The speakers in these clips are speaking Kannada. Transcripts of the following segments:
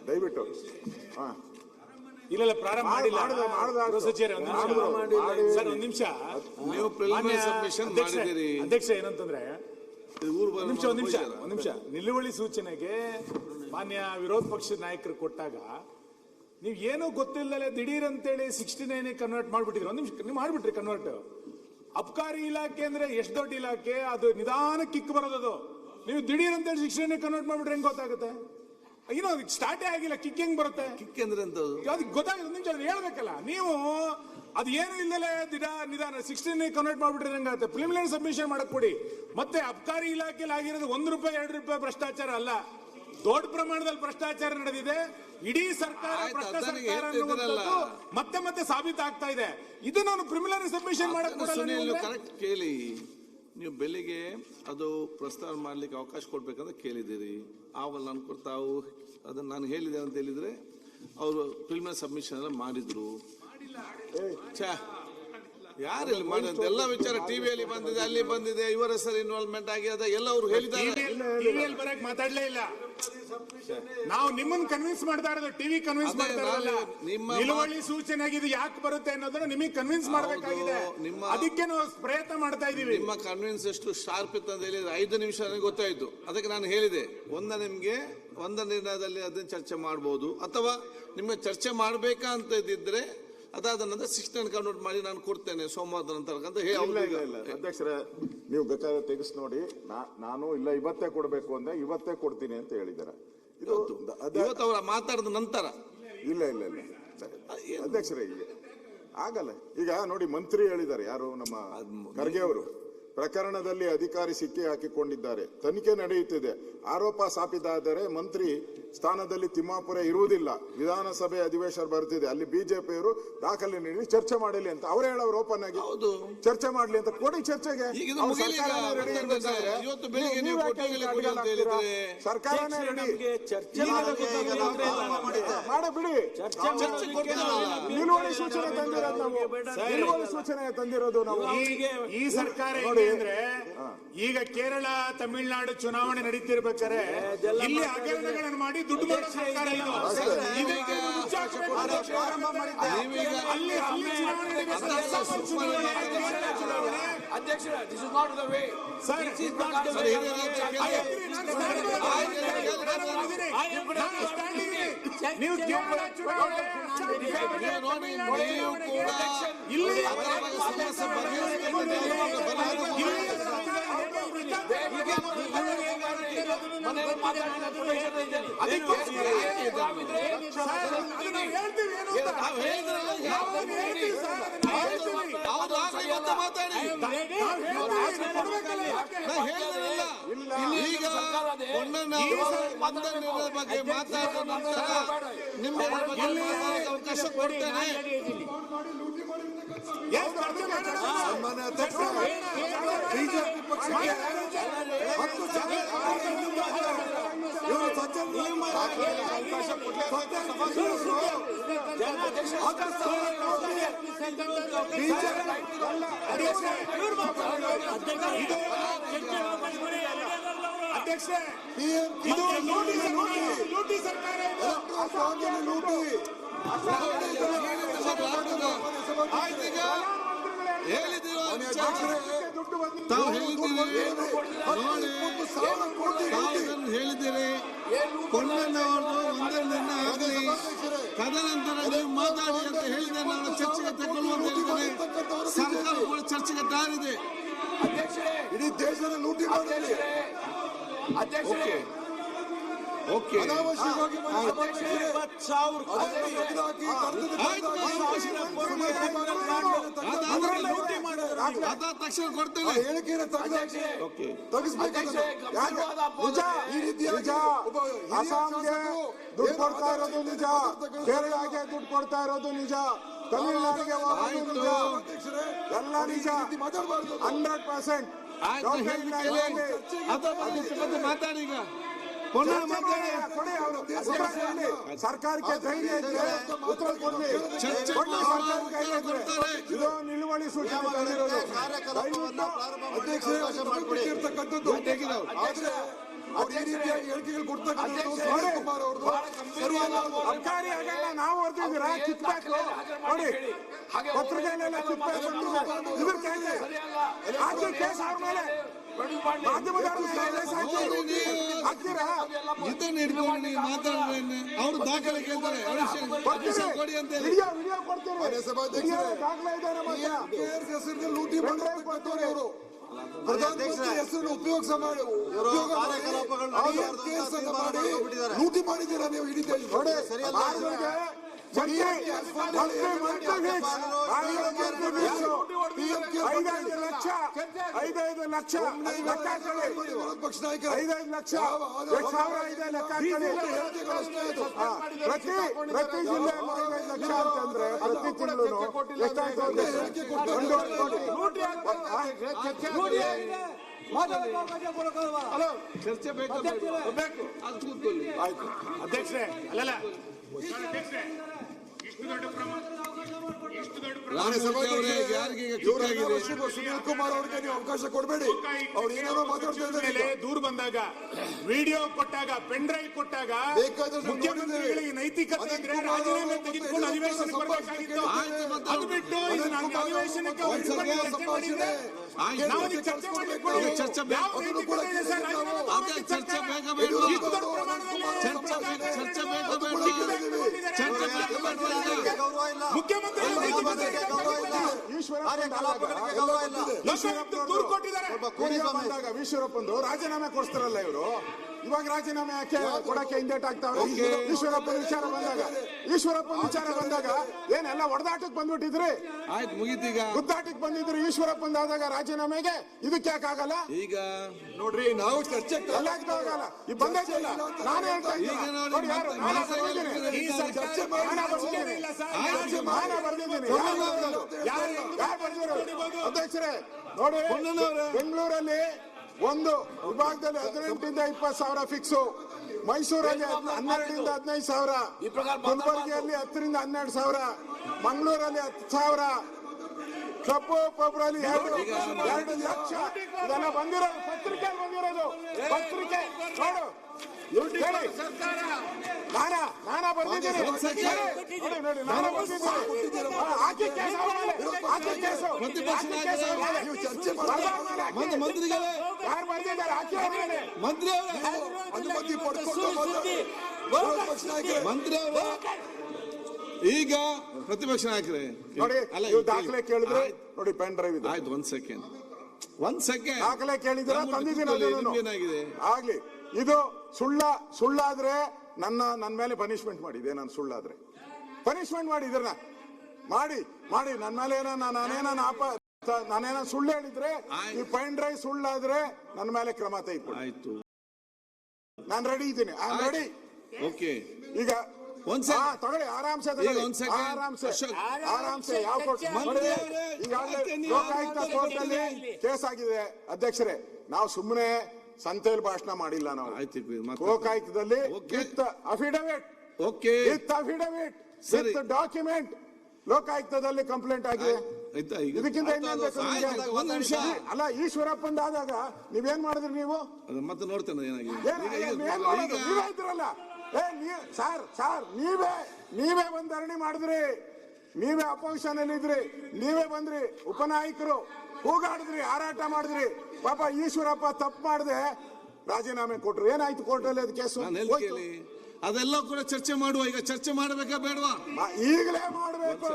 ದಯವಿಟ್ಟು ಇಲ್ಲ ಪ್ರಾರಂಭ ಮಾಡಿಲ್ಲ ಸರ್, ಒಂದ್ ನಿಮಿಷ. ನೀವು ಪ್ರಿಲಿಮಿನರಿ ಸಬ್ಮಿಷನ್ ಮಾಡಿದಿರಿ ಅಧ್ಯಕ್ಷ. ಏನಂತಂದ್ರೆ ಒಂದ್ ನಿಮಿಷ ನಿಲುವಳಿ ಸೂಚನೆಗೆ ಮಾನ್ಯ ವಿರೋಧ ಪಕ್ಷದ ನಾಯಕರು ಕೊಟ್ಟಾಗ ನೀವ್ ಏನೋ ಗೊತ್ತಿಲ್ಲದೆ ದಿಢೀರ್ ಅಂತೇಳಿ 69 ಕನ್ವರ್ಟ್ ಮಾಡ್ಬಿಟ್ಟಿದ್ರಿ. ಒಂದ್ ನಿಮಿಷ ನೀವು ಮಾಡ್ಬಿಟ್ರಿ ಕನ್ವರ್ಟ್. ಅಬ್ಕಾರಿ ಇಲಾಖೆ ಅಂದ್ರೆ ಎಷ್ಟು ದೊಡ್ಡ ಇಲಾಖೆ, ಅದು ನಿಧಾನ ಕಿಕ್ ಬರೋದು. ನೀವು ದಿಢೀರ್ ಅಂತೇಳಿ 69 ಕನ್ವರ್ಟ್ ಮಾಡ್ಬಿಟ್ರೆ ಹೆಂಗ್ ಗೊತ್ತಾಗುತ್ತೆ? ಏನೋ ಸ್ಟಾರ್ಟೇ ಆಗಿಲ್ಲ, ಕಿಕ್ ಹೆಂಗ್ ಬರುತ್ತೆ? ಕಿಕ್ ಅಂದ್ರೆ ಅದಕ್ಕೆ ಗೊತ್ತಾಗುತ್ತೆ. ನಿಮಿಷ ಹೇಳ್ಬೇಕಲ್ಲ ನೀವು. ಅದು ಏನು ಇಲ್ಲದೆ ನಿಧಾನ 16 ಕನ್ವರ್ಟ್ ಮಾಡ್ಬಿಟ್ರೆ ಹೆಂಗಾಗುತ್ತೆ? ಪ್ರಿಲಿಮಿನರಿ ಸಬ್ಮಿಷನ್ ಮಾಡಕ್ ಕೊಡಿ. ಮತ್ತೆ ಅಬ್ಕಾರಿ ಇಲಾಖೆಯಲ್ಲಿ ಆಗಿರೋದು 1 ರೂಪಾಯಿ 2 ರೂಪಾಯಿ ಭ್ರಷ್ಟಾಚಾರ ಅಲ್ಲ, ದೊಡ್ಡ ಪ್ರಮಾಣದಲ್ಲಿ ಭ್ರಷ್ಟಾಚಾರ ನಡೆದಿದೆ. ಇಡೀ ಸರ್ಕಾರ ಭ್ರಷ್ಟ ಸರ್ಕಾರ ಮತ್ತೆ ಮತ್ತೆ ಸಾಬೀತಾಗ್ತಾ ಇದೆ. ಇದು ನಾನು ಪ್ರಿಲಿಮಿನರಿ ಸಬ್ಮಿಷನ್ ಮಾಡಕ್ ಕರೆಕ್ಟ್ ಕೇಳಿ. ನೀವು ಬೆಳಿಗ್ಗೆ ಅದು ಪ್ರಸ್ತಾವ ಮಾಡ್ಲಿಕ್ಕೆ ಅವಕಾಶ ಕೊಡ್ಬೇಕಂತ ಕೇಳಿದ್ದೀರಿ. ಆವಲ್ಲ ಅನ್ಕೊಡ್ ತಾವು ಅದನ್ನ ನಾನು ಹೇಳಿದೆ ಅಂತ ಹೇಳಿದ್ರೆ ಅವರು ಪ್ರಿಲಿಮಿನರಿ ಸಬ್ಮಿಷನ್ ಎಲ್ಲ ಮಾಡಿದ್ರು. ಯಾರಲ್ಲಿ ಮಾಡಿದಂತ ಎಲ್ಲ ವಿಚಾರ ಟಿವಿಯಲ್ಲಿ ಬಂದಿದೆ, ಅಲ್ಲಿ ಬಂದಿದೆ, ಇವರ ಹೆಸರು ಇನ್ವಾಲ್ವ್ಮೆಂಟ್ ಆಗಿ ಅದ ಎಲ್ಲ ಅವರು ಹೇಳಿದ್ದಾರೆ. ಟಿವಿಯಲ್ಲಿ ಬರಕ್ ಮಾತಾಡ್ಲೇ ಇಲ್ಲ. ನಾವು ನಿಮ್ಮನ್ನ ಕನ್ವಿನ್ಸ್ ಮಾಡ್ತಾ ಇರೋದು, ಟಿವಿ ಕನ್ವಿನ್ಸ್ ಮಾಡ್ತಾ ಇರೋಲ್ಲ. ನಿಲುವಳಿ ಸೂಚನೆ ಆಗಿದೆ ಯಾಕೆ ಬರುತ್ತೆ ಅನ್ನೋದನ್ನ ನಿಮಗೆ ಕನ್ವಿನ್ಸ್ ಮಾಡಬೇಕಾಗಿದೆ. ಅದಕ್ಕೆ ನಾವು ಪ್ರಯತ್ನ ಮಾಡ್ತಾ ಇದೀವಿ. ನಿಮ್ಮ ಕನ್ವಿನ್ಸ್ ಎಷ್ಟು ಶಾರ್ಪ್ ಇತ್ತು ಅಂತ ಹೇಳಿದ್ರೆ 5 ನಿಮಿಷ ನನಗೆ ಗೊತ್ತಾಯ್ತು. ಅದಕ್ಕೆ ನಾನು ಹೇಳಿದೆ, ನಿಮ್ಗೆ ಒಂದ ನಿರ್ಣಯದಲ್ಲಿ ಅದನ್ನ ಚರ್ಚೆ ಮಾಡಬಹುದು, ಅಥವಾ ನಿಮ್ಗೆ ಚರ್ಚೆ ಮಾಡ್ಬೇಕಾ ಅಂತ ಇದ್ದಿದ್ರೆ ಅದಾದ ನಂತರ 16 ಕನ್ವರ್ಟ್ ಮಾಡಿ ನಾನು ಕೊಡ್ತೇನೆ ಸೋಮವಾರದ ನಂತರ ಅಂತ ಹೇಳಿ. ಅಧ್ಯಕ್ಷರೇ, ನೀವು ಬೇಕಾದ್ರೆ ತೆಗೆಸ್ ನೋಡಿ. ನಾನು ಇಲ್ಲ ಇವತ್ತೇ ಕೊಡ್ಬೇಕು ಅಂದ್ರೆ ಇವತ್ತೇ ಕೊಡ್ತೀನಿ ಅಂತ ಹೇಳಿದ್ದಾರೆ. ಇವತ್ತು ಅವರ ಮಾತಾಡಿದ ನಂತರ ಇಲ್ಲ ಅಧ್ಯಕ್ಷರೇ, ಈಗ ಆಗಲ್ಲ. ಈಗ ನೋಡಿ, ಮಂತ್ರಿ ಹೇಳಿದ್ದಾರೆ, ಯಾರು ನಮ್ಮ ಖರ್ಗೆ ಅವರು, ಪ್ರಕರಣದಲ್ಲಿ ಅಧಿಕಾರಿ ಸಿಕ್ಕಿ ಹಾಕಿಕೊಂಡಿದ್ದಾರೆ, ತನಿಖೆ ನಡೆಯುತ್ತಿದೆ, ಆರೋಪ ಸಾಬೀತಾದರೆ ಮಂತ್ರಿ ಸ್ಥಾನದಲ್ಲಿ ತಿಮ್ಮಾಪುರ ಇರುವುದಿಲ್ಲ, ವಿಧಾನಸಭೆ ಅಧಿವೇಶನ ಬರ್ತಿದೆ, ಅಲ್ಲಿ ಬಿಜೆಪಿಯವರು ದಾಖಲೆ ನೀಡಿ ಚರ್ಚೆ ಮಾಡಲಿ ಅಂತ ಅವರೇ ಹೇಳೋರು. ಓಪನ್ ಆಗಿ ಚರ್ಚೆ ಮಾಡ್ಲಿ ಅಂತ ಕೊಡಿ ಚರ್ಚೇ. ಸರ್ಕಾರನೇ ರೆಡಿ ಮಾಡಬಿಡಿ. ನಿಲುವಳಿ ಸೂಚನೆ ತಂದಿರೋದು ನಾವು, ನಿಲುವಳಿ ಸೂಚನೆ ತಂದಿರೋದು ನಾವು. ಈ ಸರ್ಕಾರ ಅಂದ್ರೆ ಈಗ ಕೇರಳ ತಮಿಳುನಾಡು ಚುನಾವಣೆ ನಡೀತಿರ್ಬೇಕಾದ್ರೆ ಇಲ್ಲಿ ಹಗರಣಗಳನ್ನು ಮಾಡಿ ದುಡ್ಡು ಮಾಡೋ ಸರ್ಕಾರ ಇದು. ಅಧ್ಯಕ್ಷರ, this is not the way. Sir, this is not the way. ನೀವು ಕೇರಳ ಚುನಾವಣೆ ಇಲ್ಲಿ ಈಗ ಬಗ್ಗೆ ಮಾತಾಡಿದ ನಂತರ ನಿಮ್ಗೆ ಅವಕಾಶ ಕೊಡ್ತೇನೆ. ಬಿಜೆಪಿ ಪಕ್ಷಕ್ಕೆ 10 ಜನ ಇವರು ಅವಕಾಶ ಅಧ್ಯಕ್ಷ, ಇದು ಲೂಟಿ ಸರ್ಕಾರ. ಹೇಳಿದ್ದೀರಿ ಕೊಂಡನವರು ಒಂದೇ ನಿರ್ಣಯ ಆಗಲಿ, ತದನಂತರ ನೀವು ಮಾತಾಡಿ ಅಂತ ಹೇಳಿದೆ. ನಾನು ಚರ್ಚೆಗೆ ತಗೊಳ್ಳುವಂತ ಹೇಳಿದ್ದೇನೆ. ಸರ್ಕಾರ ಕೂಡ ಚರ್ಚೆಗೆ ತಯಾರಿದೆ. ಇಡೀ ದೇಶದ ಲೂಟಿ ಮಾಡಿ ಅಧ್ಯಕ್ಷರೇ, ಓಕೆ, ಅನಾವಶ್ಯಕವಾಗಿ ತಕ್ಷಣ ಕೊಡ್ತೇವೆ. ಹೇಳಿಕೆಯನ್ನು ಅಸ್ಸಾಂಗೆ ದುಡ್ಡು ಕೊಡ್ತಾ ಇರೋದು ನಿಜ, ಕೇರಳಗೆ ದುಡ್ಡು ಕೊಡ್ತಾ ಇರೋದು ನಿಜ, ತಮಿಳುನಾಡಿಗೆ ಎಲ್ಲ ನಿಜ, 100%. ಮಾತಾಡಿ, ಈಗ ಸರ್ಕಾರಕ್ಕೆ ಧೈರ್ಯ ಇದ್ರೆ ಉತ್ತರ ಕೊಡ್ಲಿ. ಇದು ನಿಲುವಳಿ ಸೂಚನೆ ಹೇಳಿಕೆಗಳು ಕೊಡ್ತಕ್ಕಂಥದ್ದು ಕುಮಾರ್ ಅವ್ರದ್ದು ಸರಿಯಲ್ಲ. ಅಬ್ಕಾರಿ ಆಗಲ್ಲ, ನಾವು ಹೊರದಿದ್ದೀರಾ ಕಿತ್ಬೇಕು ನೋಡಿ, ಪತ್ರಿಕೆಯಲ್ಲೆಲ್ಲ ಕಿತ್ಬೇಕು ಇದ್ರ ಕೇಳಿ ಹಾಕಿ ಕೇಸ್ ಅವ್ರ ಮೇಲೆ ಮಾಧ್ಯಮದವ್ರ ಮೇಲೆ ಕೇಸ್ ಹಾಕ್ತೀರಾ? ಇದನ್ನ ಹಿಡ್ಕೊಂಡು ನೀವು ಮಾತಾಡಿದ್ರೆ ಅವರು ದಾಖಲೆ ಕೇಳ್ತಾರೆ ಕೊಡಿ ಅಂತ ಹೇಳಿ. ವಿಡಿಯೋ ಕೊಡ್ತೀರಿ, ಮಾನ್ಯ ಸಭಾಧ್ಯಕ್ಷರೇ, ದಾಖಲೆ ಇದೆ ನಮ್ಮ ಹತ್ರ. KRS ಹೆಸರಿಗೆ ಲೂಟಿ ಮಾಡ್ತಾರೆ ಅವರು. ಪ್ರಧಾನಮಂತ್ರಿ ಹೆಸರನ್ನು ಉಪಯೋಗ ಮಾಡಿ ಲೂಟಿ ಮಾಡಿದ್ದೀರಾ ನೀವು ಇಡೀ ದೇಶ. ಮಾರ್ಗಗಳಿಗೆ ಮಂತ್ರಿ 5 ಲಕ್ಷ ಲೆಕ್ಕ ಹಾಕೊಳ್ಳಿ. ವಿರೋಧ ಪಕ್ಷ ನಾಯಕರು 5 ಲಕ್ಷ 1,000 ಇದೆ ಲೆಕ್ಕ ಹಾಕೊಳ್ಳಿ. ಪ್ರತಿ ಜಿಲ್ಲೆ 5 ಲಕ್ಷ ಅಂತಂದ್ರೆ ಪ್ರತಿ ತಿಂಗಳು ಎಷ್ಟಾಗ್ತದೆ? 1.5 ಕೋಟಿ. ಚರ್ಚೆ ಬೇಕು ಅದು ಕೂತ್ಕೊಳ್ಳಿ. ಆಯ್ತು ಅಧ್ಯಕ್ಷರೇ, ಅಲ್ಲಲ್ಲ ಅಧ್ಯಕ್ಷರೇ, ಇಷ್ಟು ದೊಡ್ಡ ಪ್ರಮಾಣ ರಾಮಮೂರ್ತಿ ಅವರೇ, ಯಾರಿಗೆ ಈಗ ಕಿತ್ತಾಗಿದೆ? ಸುನೀಲ್ ಕುಮಾರ್ ಅವ್ರಿಗೆ ನೀವು ಅವಕಾಶ ಕೊಡಬೇಡಿ. ಅವ್ರು ಏನಾದ್ರು ಮಾತಾಡ್ತಾ ಇದ್ದಾರೆ. ದೂರ ಬಂದಾಗ, ವಿಡಿಯೋ ಕೊಟ್ಟಾಗ, ಪೆನ್ ಡ್ರೈವ್ ಕೊಟ್ಟಾಗ ಮುಖ್ಯಮಂತ್ರಿಗಳಿಗೆ ನೈತಿಕತೆ ಇದ್ರೆ ರಾಜೀನಾಮೆ ತೆಗೆದುಕೊಂಡು ಅಧಿವೇಶನಕ್ಕೆ ಬರಬೇಕಾಗಿತ್ತು. ಅದು ಬಿಟ್ಟು ಇದನ್ನ ಅಧಿವೇಶನಕ್ಕೆ ನಾವು ಚರ್ಚೆ ಮಾಡಲಿಕ್ಕೆ ಚರ್ಚೆ ಈಶ್ವರಪ್ಪಂದು ರಾಜೀನಾಮೆ ಕೊಡ್ತಾರಲ್ಲ ಇವರು. ಇವಾಗ ರಾಜೀನಾಮೆ ಯಾಕೆ ಕೊಡಕ್ಕೆ ಹಿಂದೇಟ್ ಆಗ್ತಾವ್ರೆ? ಈಶ್ವರಪ್ಪನ ವಿಚಾರ ಬಂದಾಗ ಏನೆಲ್ಲ ಹೊಡೆದಾಟಕ್ಕೆ ಬಂದ್ಬಿಟ್ಟಿದ್ರಿ, ಆಯ್ತು ಮುಗೀತೀಗ, ಗುದ್ದಾಟಕ್ಕೆ ಬಂದಿದ್ರು. ಈಶ್ವರಪ್ಪಂದು ಆದಾಗ ರಾಜೀನಾಮೆಗೆ ಇದಕ್ಕೆ ಯಾಕೆ ಆಗಲ್ಲ? ಈಗ ನೋಡ್ರಿ, ನಾವು ಚರ್ಚೆ ಎಲ್ಲಕ್ಕೂ ಆಗಲ್ಲ. ಈ ಬಂದಿಲ್ಲ, ನಾನು ಹೇಳ್ತಾ ಇದ್ದೀನಿ. ನೋಡಿ, ಯಾರು ನಾನು ಬರ್ದಿದ್ದೀನಿ. ಅಧ್ಯಕ್ಷರೇ ನೋಡಿ, ಬೆಂಗಳೂರಲ್ಲಿ ಒಂದು ವಿಭಾಗದಲ್ಲಿ 18,000 to 20,000 ಫಿಕ್ಸು, ಮೈಸೂರಲ್ಲಿ 12,000 to 15,000, ಗುಲ್ಬರ್ಗಿಯಲ್ಲಿ 10,000 to 12,000, ಮಂಗಳೂರಲ್ಲಿ 10,000, ಕಬ್ಬು ಪಬ್ರಲ್ಲಿ 2 ಲಕ್ಷ. ಇದೆಲ್ಲ ಬಂದಿರೋದು ಪತ್ರಿಕೆಯಲ್ಲಿ ಬಂದಿರೋದು. ಪತ್ರಿಕೆ ನೋಡು, ನಾನಾ ಬರ್ದಿದ್ದೀನಿ. ನೋಡಿ, ನಾನು ಬರ್ದಿದ್ದೀನಿ. ಹಾಕಿ ಕೇಸು, ಮಂತ್ರಿಗಳೇ, ಯಾರು ಬರ್ದಿದ್ದಾರೆ? ಹಾಕಿ ಮೇಲೆ ಮಂತ್ರಿ ಅನುಮತಿ ಪಡ್ಕೊಂಡು ಮಂತ್ರಿ ಅವರು ಈಗ ಪ್ರತಿಪಕ್ಷ ನಾಯಕರೇ ನೋಡಿ, ಅಲ್ಲ ನೀವು ದಾಖಲೆ ಕೇಳಿದ್ರೆ ನೋಡಿ, ಪೆನ್ ಡ್ರೈವ್ ಇದೆ. ಆಯ್ತು, ಒಂದ್ ಸೆಕೆಂಡ್ ದಾಖಲೆ ಕೇಳಿದ್ರೆ ತಂದಿದ್ದೀನಿ. ಏನಾಗಿದೆ ಆಗ್ಲಿ, ಇದು ಸುಳ್ಳಾದ್ರೆ ನನ್ನ ಮೇಲೆ ಪನಿಷ್ಮೆಂಟ್ ಮಾಡಿ. ಇದೇ ನಾನು ಸುಳ್ಳಾದ್ರೆ ಪನಿಷ್ಮೆಂಟ್ ಮಾಡಿ, ಇದನ್ನ ಮಾಡಿ ನನ್ನ ಮೇಲೆ ನಾನೇನ ಸುಳ್ಳು ಹೇಳಿದ್ರೆ, ಈ ಪೆನ್ ಡ್ರೈವ್ ಸುಳ್ಳಾದ್ರೆ ನನ್ನ ಮೇಲೆ ಕ್ರಮ ತೆಗೆದುಕೊಳ್ಳಿ. ಆಯ್ತು, ನಾನು ರೆಡಿ ಇದ್ದೀನಿ. ರೆಡಿ. ಓಕೆ, ಈಗ ತಗೊಳ್ಳಿ, ಆರಾಮ್ಸೆ ಯಾವ ಲೋಕಾಯುಕ್ತ ಕೋರ್ಟಲ್ಲಿ ಕೇಸ್ ಆಗಿದೆ. ಅಧ್ಯಕ್ಷರೇ, ನಾವು ಸುಮ್ಮನೆ ಸಂತೆಯಲ್ಲಿ ಭಾಷಣ ಮಾಡಿಲ್ಲ. ನಾವು ಲೋಕಾಯುಕ್ತದಲ್ಲಿ ವಿತ್ ಅಫಿಡವಿಟ್ ವಿತ್ ಡಾಕ್ಯುಮೆಂಟ್ ಲೋಕಾಯುಕ್ತದಲ್ಲಿ ಕಂಪ್ಲೇಂಟ್ ಆಗಿದೆ. ಇದಕ್ಕಿಂತ ಅಲ್ಲ, ಈಶ್ವರಪ್ಪಂದಾದಾಗ ನೀವೇನ್ ಮಾಡಿದ್ರಿ? ನೀವು ಮತ್ತೆ ನೋಡ್ತೇನೆ ಏನಾಗಿದೆ. ನೀವೇ ಇದ್ರಲ್ಲ, ನೀವೇ ಬಂದ್ ಧರಣಿ ಮಾಡಿದ್ರಿ, ನೀವೇ ಅಪೋಸಿಷನ್ ಇದ್ರಿ, ನೀವೇ ಬಂದ್ರಿ, ಉಪನಾಯಕರು ಕೂಗಾಡಿದ್ರಿ, ಹಾರಾಟ ಮಾಡಿದ್ರಿ. ಪಾಪ ಈಶ್ವರಪ್ಪ ತಪ್ಪು ಮಾಡದೆ ರಾಜೀನಾಮೆ ಕೊಟ್ರು. ಏನಾಯ್ತು ಕೋರ್ಟಲ್ಲಿ ಅದು ಕೇಸು? ಅದೆಲ್ಲ ಕೂಡ ಚರ್ಚೆ ಮಾಡುವ. ಈಗ ಚರ್ಚೆ ಮಾಡಬೇಕಾ ಬೇಡವಾ? ಈಗಲೇ ಮಾಡಬೇಕು.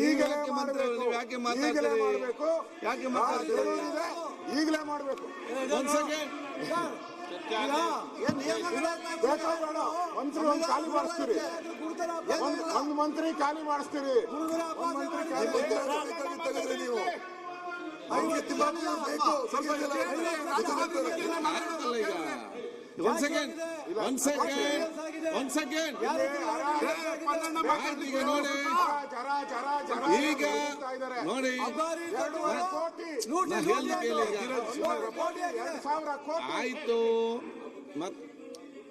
ಈಗಲೇ ಮಾಡಬೇಕು. ಮಂತ್ರಿ ಒಂದು ಖಾಲಿ ಮಾಡಿಸ್ತೀರಿ, ಒಂದು ಮಂತ್ರಿ ಖಾಲಿ ಮಾಡಿಸ್ತೀರಿ. ನೀವು ಒಂದ್ ಸೆಕೆಂಡ್ ನೋಡಿ, ಈಗ ನೋಡಿ, ಆಯ್ತು.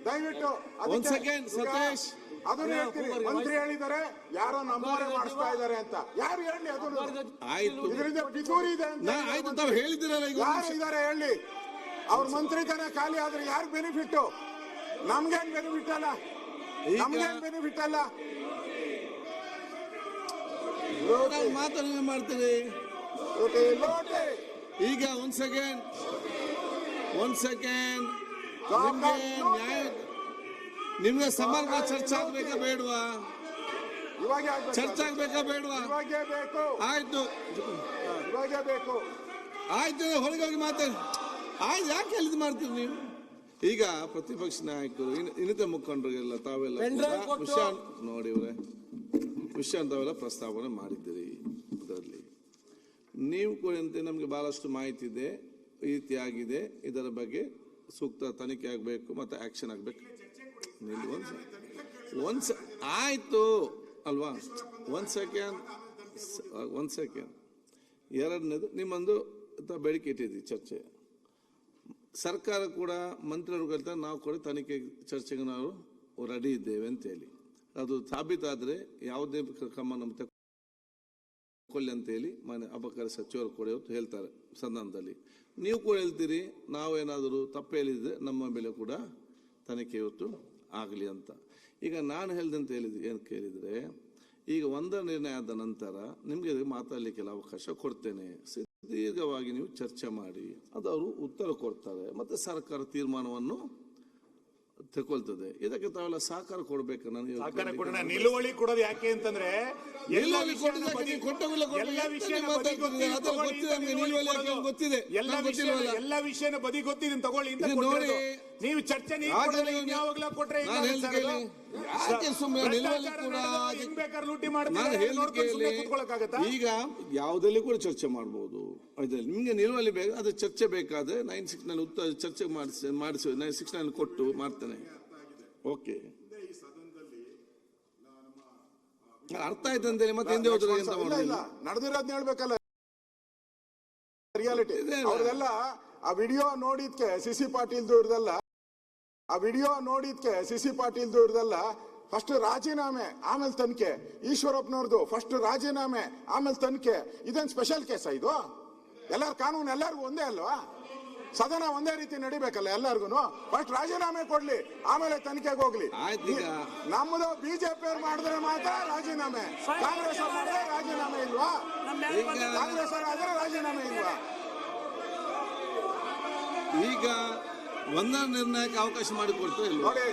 ದಯವಿಟ್ಟು ಒಂದ್ ಸೆಕೆಂಡ್ ಸತೀಶ್, ಅದನ್ನ ಹೇಳ್ತೀನಿ. ಮಂತ್ರಿ ಹೇಳಿದ್ದಾರೆ ಯಾರೋ ನಮ್ಮವರೇ ಮಾಡಿಸ್ತಾ ಇದ್ದಾರೆ ಅಂತ. ಯಾರು ಹೇಳಿ? ಅದನ್ನು ಆಯ್ತು, ಇದರಿಂದ ಪಿತೂರಿ ಇದೆ ಅಂತ. ಆಯ್ತು, ತಾವು ಹೇಳಿದಿರಲ್ಲ. ಈಗ ಯಾರು ಇದ್ದಾರೆ ಹೇಳಿ? ಅವ್ರ ಮಂತ್ರಿತನ ಖಾಲಿ ಆದ್ರೆ ಯಾರು ಬೆನಿಫಿಟ್? ನಮ್ಗೇನ್ ಬೆನಿಫಿಟ್ ಅಲ್ಲ, ನಮ್ಗೇನ್ ಬೆನಿಫಿಟ್ ಅಲ್ಲ. ಮಾತನ್ನ ಮಾಡ್ತೀರಿ ಲೋಟೆ ಲೋಟೆ. ಈಗ ಒಂದ್ ಸೆಕೆಂಡ್ ನಿಮ್ಗೆ ಸಮಾನ ಚರ್ಚೆ ಆಗ್ಬೇಕಾ ಬೇಡವಾ? ಇವಾಗೇ ಆಗ್ಬೇಕು. ಚರ್ಚೆ ಆಗ್ಬೇಕಾ ಬೇಡವಾ? ಇವಾಗೇ ಬೇಕು, ಆಯ್ತು ಇವಾಗೇ ಬೇಕು. ಆಯ್ತು, ಹೊರಗೆ ಹೋಗಿ ಮಾತಾಡಿ. ಆಯ್ತು, ಯಾಕೆ ಹೇಳಿದ್ ಮಾಡ್ತೀರಿ ನೀವು? ಈಗ ಪ್ರತಿಪಕ್ಷ ನಾಯಕರು ಇನ್ನಿತ ಮುಖಂಡರಿಗೆಲ್ಲ ತಾವೆಲ್ಲ ವಿಷಯ ನೋಡಿ ವಿಷಯ ತಾವೆಲ್ಲ ಪ್ರಸ್ತಾವನೆ ಮಾಡಿದ್ದೀರಿ. ಅದರಲ್ಲಿ ನೀವು ಕೂಡ ನಮ್ಗೆ ಬಹಳಷ್ಟು ಮಾಹಿತಿ ಇದೆ, ಈ ರೀತಿ ಆಗಿದೆ, ಇದರ ಬಗ್ಗೆ ಸೂಕ್ತ ತನಿಖೆ ಆಗಬೇಕು ಮತ್ತೆ ಆಕ್ಷನ್ ಆಗಬೇಕು. ಆಯ್ತು ಅಲ್ವಾ? ಒಂದ್ ಸೆಕೆಂಡ್. ಎರಡನೇದು, ನಿಮ್ಮೊಂದು ಬೇಡಿಕೆ ಇಟ್ಟಿದ್ದೀವಿ ಚರ್ಚೆ. ಸರ್ಕಾರ ಕೂಡ ಮಂತ್ರಿಗಳು ಹೇಳ್ತಾರೆ ನಾವು ಕೂಡ ತನಿಖೆ ಚರ್ಚೆಗೆ ನಾವು ರೆಡಿ ಇದ್ದೇವೆ ಅಂತ ಹೇಳಿ. ಅದು ಸಾಬೀತಾದ್ರೆ ಯಾವುದೇ ಕ್ರಮ ನಮ್ಮ ತಗೊಳ್ಳಿ ಅಂತ ಹೇಳಿ ಮನೆ ಅಬಕಾರಿ ಸಚಿವರು ಕೂಡ ಇವತ್ತು ಹೇಳ್ತಾರೆ ಸಂಧಾನದಲ್ಲಿ. ನೀವು ಕೂಡ ಹೇಳ್ತೀರಿ ನಾವೇನಾದರೂ ತಪ್ಪು ಹೇಳಿದ್ರೆ ನಮ್ಮ ಮೇಲೆ ಕೂಡ ತನಿಖೆ ಇವತ್ತು ಆಗಲಿ ಅಂತ. ಈಗ ನಾನು ಹೇಳ್ದಂತ ಏನು ಕೇಳಿದ್ರೆ, ಈಗ ಒಂದರ ನಿರ್ಣಯ ಆದ ನಂತರ ನಿಮಗೆ ಮಾತಾಡಲಿಕ್ಕೆಲ್ಲ ಅವಕಾಶ ಕೊಡ್ತೇನೆ. ದೀರ್ಘವಾಗಿ ನೀವು ಚರ್ಚೆ ಮಾಡಿ ಅದು ಅವರು ಉತ್ತರ ಕೊಡ್ತಾರೆ, ಮತ್ತೆ ಸರ್ಕಾರ ತೀರ್ಮಾನವನ್ನು ತಗೊಳ್ತದೆ. ಇದಕ್ಕೆ ತಾವೆಲ್ಲ ಸಹಕಾರ ಕೊಡ್ಬೇಕು. ನಿಲುವಳಿ ಕೊಡೋದು ಯಾಕೆ ಅಂತಂದ್ರೆ ಎಲ್ಲ ವಿಷಯನ ಬದಿ ಗೊತ್ತಿದೆ ತಗೊಳ್ಳಿ ಅಂತ ನೋಡಿ. ನೀವು ಚರ್ಚೆ ಯಾವಾಗ್ಲೂ ಕೊಟ್ರೆ ಲೂಟಿ ಈಗ ಯಾವುದಲ್ಲಿ ಕೂಡ ಚರ್ಚೆ ಮಾಡಬಹುದು. ನಿಮ್ಗೆ ನಿಲುವಳಿ ಬೇಕು, ಅದು ಚರ್ಚೆ ಬೇಕಾದ್ರೆ 9/6 ನಲ್ಲಿ ಚರ್ಚೆ ಮಾಡಿಸಿ 9/6 ನಲ್ಲಿ ಕೊಟ್ಟು ಮಾಡ್ತೇನೆ. ಓಕೆ, ಅರ್ಥ ಆಯ್ತು ಅಂತೇಳಿ ಮತ್ತೆ ಹಿಂದೆ ಹೋದ್ರೆ ಎಂತ ಮಾಡೋದಿಲ್ಲ. ನಡೆದಿರೋದ್ನ ಹೇಳ್ಬೇಕಲ್ಲ, ರಿಯಾಲಿಟಿ. ಅವ್ರದೆಲ್ಲ ಆ ವಿಡಿಯೋ ನೋಡಿದ್ಕೆ ಸಿಸಿ ಪಾಟೀಲ್ದು ಇವ್ರದೆಲ್ಲ, ಆ ವಿಡಿಯೋ ನೋಡಿದ್ಕೆ ಸಿಸಿ ಪಾಟೀಲ್ದು ಇವ್ರದೆಲ್ಲ ಫಸ್ಟ್ ರಾಜೀನಾಮೆ ಆಮೇಲೆ ತನಿಖೆ. ಈಶ್ವರಪ್ಪನವ್ರದ್ದು ಫಸ್ಟ್ ರಾಜೀನಾಮೆ ಆಮೇಲೆ ತನಿಖೆ. ಇದೇನ್ ಸ್ಪೆಷಲ್ ಕೇಸ ಇದು? ಎಲ್ಲಾರು ಕಾನೂನು ಎಲ್ಲಾರ್ಗು ಒಂದೇ ಅಲ್ವಾ? ಸದನ ಒಂದೇ ರೀತಿ ನಡಿಬೇಕಲ್ಲ ಎಲ್ಲಾರ್ಗು. ಫಸ್ಟ್ ರಾಜೀನಾಮೆ ಕೊಡ್ಲಿ, ಆಮೇಲೆ ತನಿಖೆಗೆ ಹೋಗ್ಲಿ. ನಮ್ಮದು ಬಿಜೆಪಿ ಅವ್ರು ಮಾಡಿದ್ರೆ ಮಾತ್ರ ರಾಜೀನಾಮೆ, ಕಾಂಗ್ರೆಸ್ ಅವ್ರು ಮಾಡಿದ್ರೆ ರಾಜೀನಾಮೆ ಇಲ್ವಾ? ಕಾಂಗ್ರೆಸ್ ಅವ್ರು ಆದ್ರೆ ರಾಜೀನಾಮೆ ಇಲ್ವಾ? ಈಗ ಒಂದರ ನಿರ್ಣಯಕ್ಕೆ ಅವಕಾಶ ಮಾಡಿಕೊಡ್ತಾರೆ ನೋಡಿ,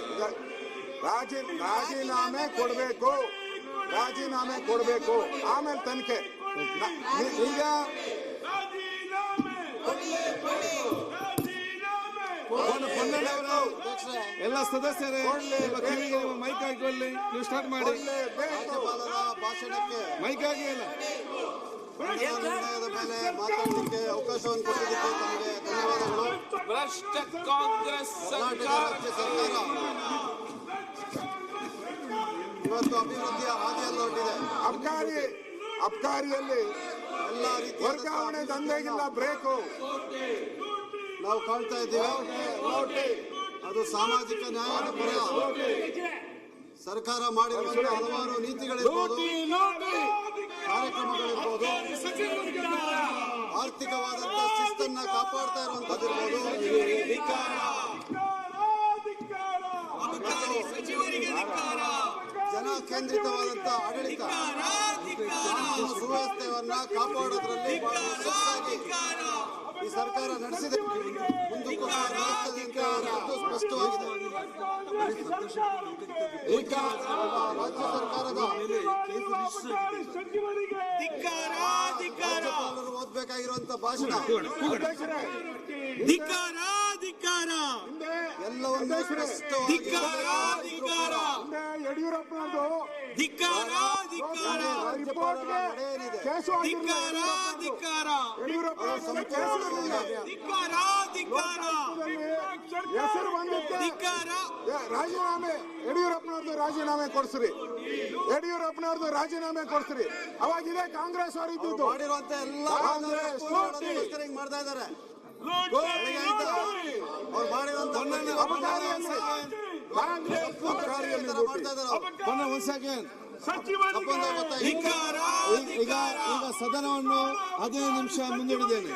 ರಾಜೀನಾಮೆ ಕೊಡ್ಬೇಕು, ರಾಜೀನಾಮೆ ಕೊಡ್ಬೇಕು, ಆಮೇಲೆ ತನಿಖೆ. ಈಗ ಎಲ್ಲ ಸದಸ್ಯರೇ ಮೈಕ್ ಹಾಕೊಳ್ಳಿ, ನೀವು ಸ್ಟಾರ್ಟ್ ಮಾಡಿ. ಮೈಕ್ ಆಗಿ ಅಲ್ಲ ನಿರ್ಣಯದ ಮೇಲೆ ಮಾತಾಡಲಿಕ್ಕೆ ಅವಕಾಶವನ್ನು ಕೊಟ್ಟಿದ್ದಕ್ಕೆ ತಮಗೆ ಧನ್ಯವಾದಗಳು. ಭ್ರಷ್ಟ ಕಾಂಗ್ರೆಸ್ ಸರ್ಕಾರ ಇವತ್ತು ಅಭಿವೃದ್ಧಿಯ ಹಾದಿಯಲ್ಲಿ ಹೊರಟಿದೆ. ಅಬ್ಕಾರಿಯಲ್ಲಿ ಎಲ್ಲ ರೀತಿಯ ವರ್ಗಾವಣೆ ದಂಧೆಗಿಲ್ಲ ಬ್ರೇಕು ನಾವು ಕಾಣ್ತಾ ಇದ್ದೇವೆ. ಅದು ಸಾಮಾಜಿಕ ನ್ಯಾಯದ ಪರ ಸರ್ಕಾರ ಮಾಡಿರುವಂತಹ ಹಲವಾರು ನೀತಿಗಳಿರ್ಬೋದು, ಕಾರ್ಯಕ್ರಮಗಳಿರ್ಬೋದು, ಆರ್ಥಿಕವಾದಂತಹ ಶಿಸ್ತನ್ನ ಕಾಪಾಡ್ತಾ ಇರುವಂತದ್ದಿರ್ಬೋದು, ಜನ ಕೇಂದ್ರಿತವಾದಂತಹ ಆಡಳಿತ, ಕಾನೂನು ಸುವ್ಯವಸ್ಥೆಯನ್ನ ಕಾಪಾಡೋದ್ರಲ್ಲಿ ಬಹಳ ಯಶಸ್ಸಾಗಿ ಈ ಸರ್ಕಾರ ನಡೆಸಿದೆ, ಮುಂದಕ್ಕೂ ನಡೆಸ್ತದೆ ಅಂತ ಹೇಳುವುದು ಸ್ಪಷ್ಟವಾಗಿದೆ. ಈಗ ರಾಜ್ಯ ಸರ್ಕಾರದ ರಾಜ್ಯಪಾಲರು ಓದಬೇಕಾಗಿರುವಂತಹ ಭಾಷಣ ಎಲ್ಲವನ್ನೂ ಸ್ಪಷ್ಟವಾಗಿ ಯಡಿಯೂರಪ್ಪನದು ಹೆಸರು ಬಂದಿದ್ದೆ ರಾಜೀನಾಮೆ, ಯಡಿಯೂರಪ್ಪನವ್ರದ್ದು ರಾಜೀನಾಮೆ ಕೊಡ್ಸ್ರಿ, ಯಡಿಯೂರಪ್ಪನವ್ರದ್ದು ರಾಜೀನಾಮೆ ಕೊಡ್ಸ್ರಿ. ಅವಾಗ ಇದೇ ಕಾಂಗ್ರೆಸ್ ಅವರು ಇದ್ದಿದ್ದು ಮಾಡಿರುವಂತ ಎಲ್ಲ ಕಾಂಗ್ರೆಸ್ ಮಾಡ್ತಾ ಇದ್ದಾರೆ. ಅವ್ರು ಮಾಡಿರುವಂತ ಈಗ ಸದನವನ್ನು 15 ನಿಮಿಷ ಮುಂದೂಡಿದ್ದೇನೆ.